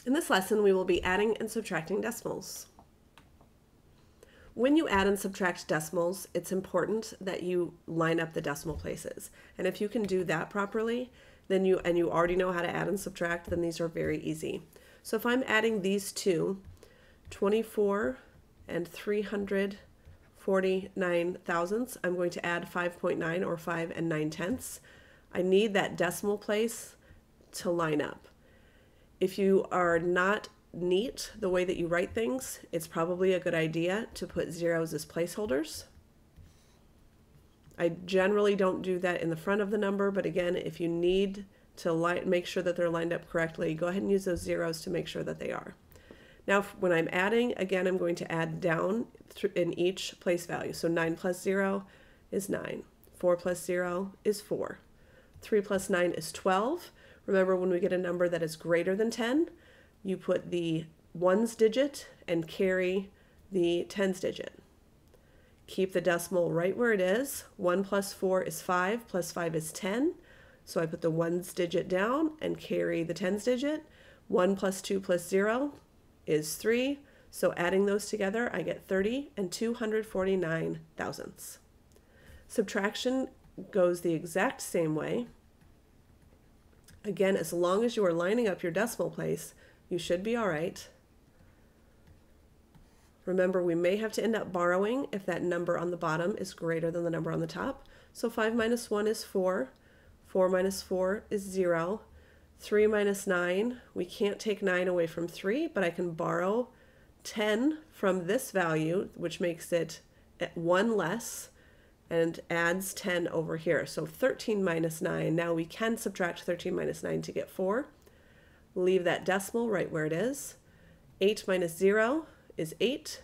In this lesson, we will be adding and subtracting decimals. When you add and subtract decimals, it's important that you line up the decimal places. And if you can do that properly, then you already know how to add and subtract, then these are very easy. So if I'm adding these two, 24 and 349 thousandths, I'm going to add 5.9 or 5 and 9/10. I need that decimal place to line up. If you are not neat the way that you write things, it's probably a good idea to put zeros as placeholders. I generally don't do that in the front of the number, but again, if you need to make sure that they're lined up correctly, go ahead and use those zeros to make sure that they are. Now, when I'm adding, again, I'm going to add down in each place value. So 9 plus 0 is 9. 4 plus 0 is 4. 3 plus 9 is 12. Remember, when we get a number that is greater than 10, you put the ones digit and carry the tens digit. Keep the decimal right where it is. 1 plus 4 is 5, plus 5 is 10. So I put the ones digit down and carry the tens digit. 1 plus 2 plus 0 is 3. So adding those together, I get 30 and 249 thousandths. Subtraction goes the exact same way. Again, as long as you are lining up your decimal place, you should be all right. Remember, we may have to end up borrowing if that number on the bottom is greater than the number on the top. So 5 minus 1 is 4. 4 minus 4 is 0. 3 minus 9, we can't take 9 away from 3, but I can borrow 10 from this value, which makes it 1 less, and adds 10 over here. So 13 minus 9, now we can subtract 13 minus 9 to get 4. Leave that decimal right where it is. 8 minus 0 is 8.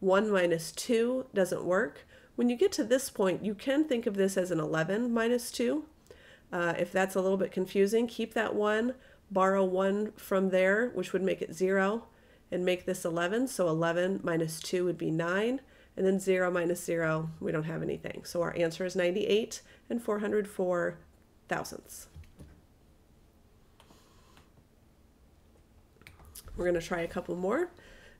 1 minus 2 doesn't work. When you get to this point, you can think of this as an 11 minus 2. If that's a little bit confusing, keep that 1, borrow 1 from there, which would make it 0, and make this 11. So 11 minus 2 would be 9. And then 0 minus 0, we don't have anything. So our answer is 98 and 404 thousandths. We're going to try a couple more.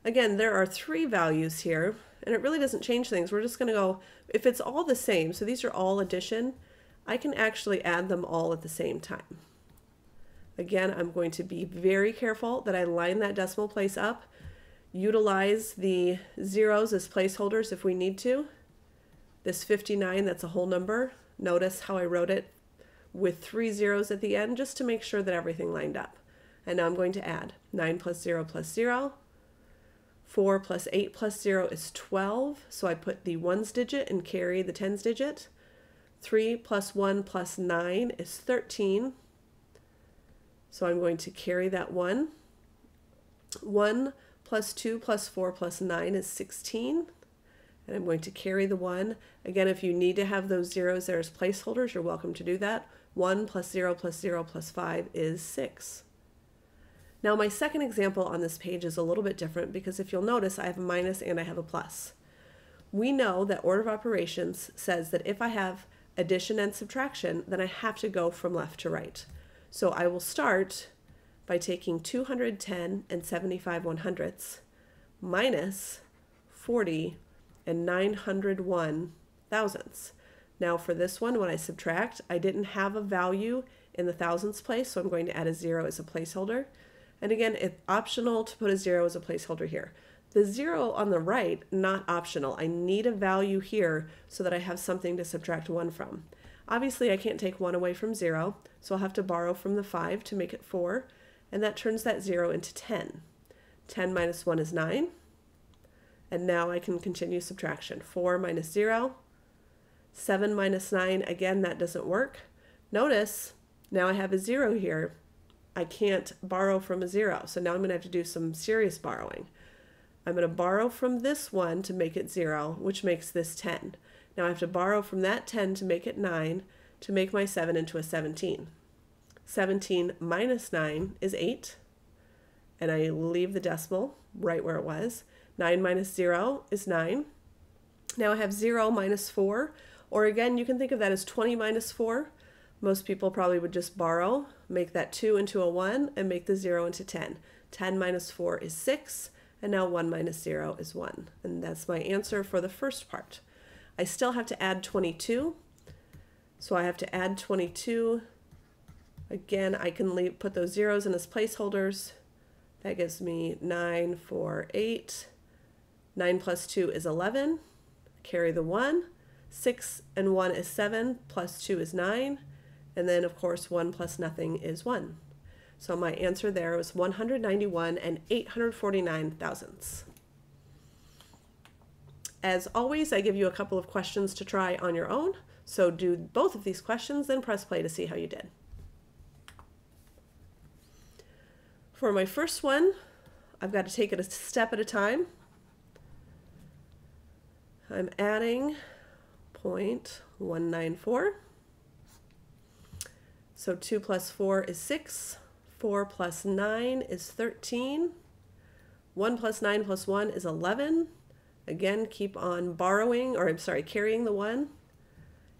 Again, there are 3 values here, and it really doesn't change things. We're just going to go, if it's all the same, so these are all addition, I can actually add them all at the same time. Again, I'm going to be very careful that I line that decimal place up. Utilize the zeros as placeholders if we need to. This 59, that's a whole number. Notice how I wrote it with 3 zeros at the end just to make sure that everything lined up. And now I'm going to add 9 plus 0 plus 0. 4 plus 8 plus 0 is 12. So I put the ones digit and carry the tens digit. 3 plus 1 plus 9 is 13. So I'm going to carry that 1. 1 plus 2 plus 4 plus 9 is 16. And I'm going to carry the 1. Again, if you need to have those zeros there as placeholders, you're welcome to do that. 1 plus 0 plus 0 plus 5 is 6. Now my second example on this page is a little bit different because if you'll notice, I have a minus and I have a plus. We know that order of operations says that if I have addition and subtraction, then I have to go from left to right. So I will start by taking 210 and 75 100ths minus 40 and 901 thousandths. Now for this one, when I subtract, I didn't have a value in the thousandths place, so I'm going to add a 0 as a placeholder. And again, it's optional to put a 0 as a placeholder here. The 0 on the right, not optional. I need a value here so that I have something to subtract 1 from. Obviously, I can't take 1 away from 0, so I'll have to borrow from the 5 to make it 4. And that turns that 0 into 10. 10 minus 1 is 9. And now I can continue subtraction. 4 minus 0. 7 minus 9, again, that doesn't work. Notice, now I have a 0 here. I can't borrow from a 0, so now I'm going to have to do some serious borrowing. I'm going to borrow from this 1 to make it 0, which makes this 10. Now I have to borrow from that 10 to make it 9, to make my 7 into a 17. 17 minus 9 is 8, and I leave the decimal right where it was. 9 minus 0 is 9. Now I have 0 minus 4, or again, you can think of that as 20 minus 4. Most people probably would just borrow, make that 2 into a 1, and make the 0 into 10. 10 minus 4 is 6, and now 1 minus 0 is 1. And that's my answer for the first part. I still have to add 22, so I have to add 22. Again, I can put those zeros in as placeholders. That gives me 9, 4, 8. 9 plus 2 is 11. Carry the 1. 6 and 1 is 7, plus 2 is 9. And then, of course, 1 plus nothing is 1. So my answer there was 191 and 849 thousandths. As always, I give you a couple of questions to try on your own. So do both of these questions, then press play to see how you did. For my first one, I've got to take it a step at a time. I'm adding 0.194. So 2 plus 4 is 6. 4 plus 9 is 13. 1 plus 9 plus 1 is 11. Again, keep on borrowing, or I'm sorry, carrying the 1.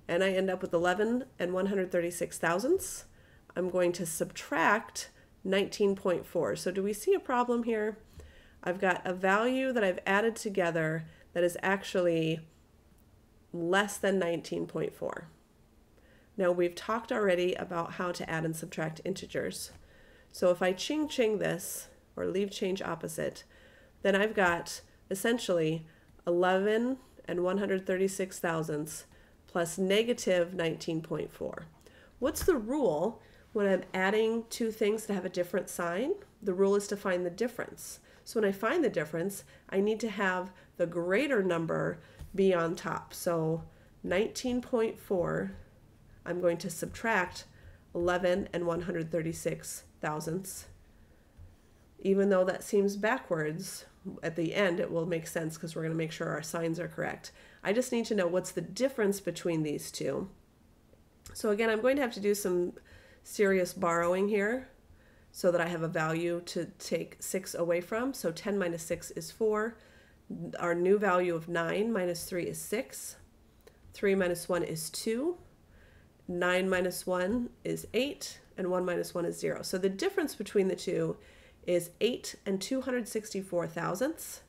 And I end up with 11 and 136 thousandths. I'm going to subtract 19.4. So do we see a problem here? I've got a value that I've added together that is actually less than 19.4. Now we've talked already about how to add and subtract integers. So if I ching this, or leave change opposite, then I've got essentially 11 and 136 thousandths plus negative 19.4. What's the rule when I'm adding two things that have a different sign? The rule is to find the difference. So when I find the difference, I need to have the greater number be on top. So 19.4, I'm going to subtract 11 and 136 thousandths. Even though that seems backwards, at the end it will make sense because we're going to make sure our signs are correct. I just need to know what's the difference between these two. So again, I'm going to have to do some serious borrowing here so that I have a value to take 6 away from. So 10 minus 6 is 4. Our new value of 9 minus 3 is 6. 3 minus 1 is 2. 9 minus 1 is 8. And 1 minus 1 is 0. So the difference between the two is 8 and 264 thousandths.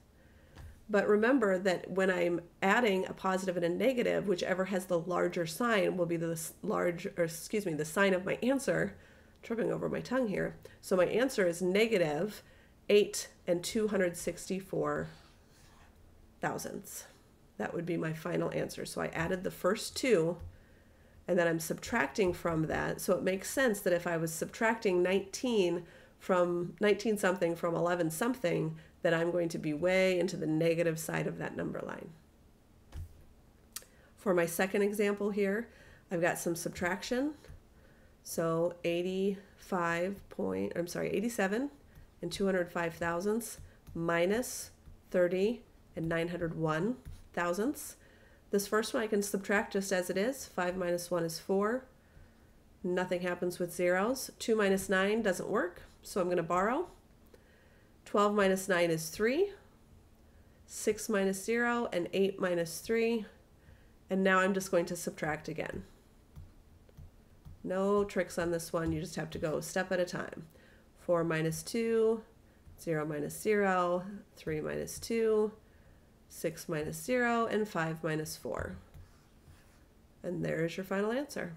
But remember that when I'm adding a positive and a negative, whichever has the larger sign will be the the sign of my answer. Tripping over my tongue here. So my answer is negative 8 and 264 thousandths. That would be my final answer. So I added the first two, and then I'm subtracting from that. So it makes sense that if I was subtracting 19 something from 11 something, that I'm going to be way into the negative side of that number line. For my second example here, I've got some subtraction. So 87 and 205 thousandths minus 30 and 901 thousandths. This first one I can subtract just as it is. 5 minus 1 is 4. Nothing happens with zeros. 2 minus 9 doesn't work, so I'm going to borrow. 12 minus 9 is 3. 6 minus 0 and 8 minus 3. And now I'm just going to subtract again. No tricks on this one. You just have to go step at a time. 4 minus 2, 0 minus 0, 3 minus 2, 6 minus 0, and 5 minus 4. And there's your final answer.